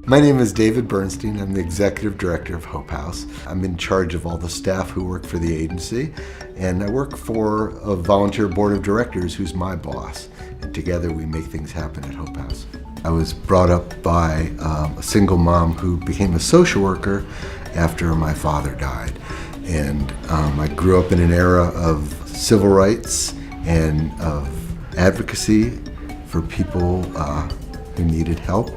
My name is David Bernstein. I'm the Executive Director of Hope House. I'm in charge of all the staff who work for the agency, and I work for a volunteer board of directors who's my boss, and together we make things happen at Hope House. I was brought up by a single mom who became a social worker after my father died, and I grew up in an era of civil rights and of advocacy for people who needed help.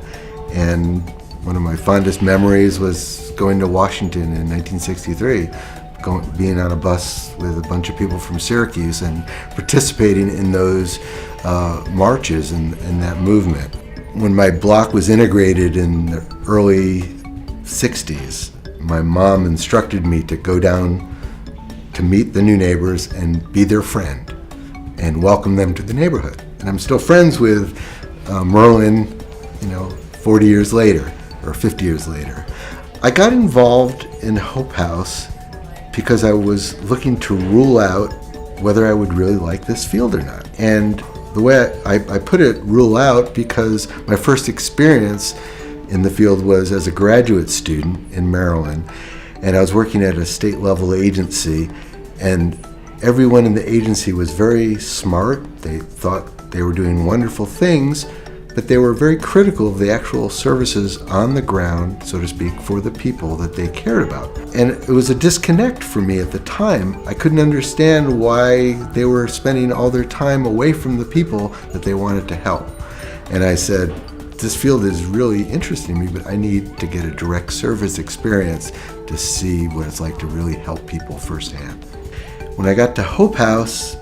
And one of my fondest memories was going to Washington in 1963, being on a bus with a bunch of people from Syracuse and participating in those marches and that movement. When my block was integrated in the early 60s, my mom instructed me to go down to meet the new neighbors and be their friend and welcome them to the neighborhood. And I'm still friends with Merlin, 40 years later or 50 years later. I got involved in Hope House because I was looking to rule out whether I would really like this field or not. And the way I put it, rule out, because my first experience in the field was as a graduate student in Maryland, and I was working at a state level agency, and everyone in the agency was very smart. They thought they were doing wonderful things, but they were very critical of the actual services on the ground, so to speak, for the people that they cared about. And it was a disconnect for me at the time. I couldn't understand why they were spending all their time away from the people that they wanted to help. And I said, this field is really interesting me, but I need to get a direct service experience to see what it's like to really help people firsthand. When I got to Hope House,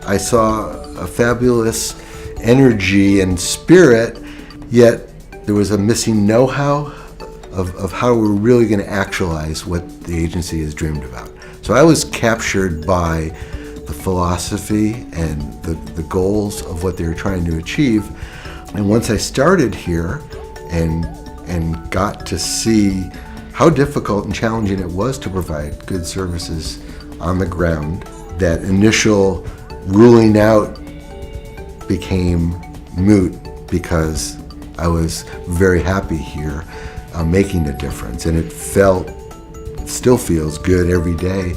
I saw a fabulous energy and spirit, yet there was a missing know-how of how we're really going to actualize what the agency has dreamed about. So I was captured by the philosophy and the goals of what they were trying to achieve. And once I started here and got to see how difficult and challenging it was to provide good services on the ground, that initial ruling out became moot because I was very happy here making a difference, and it still feels good every day.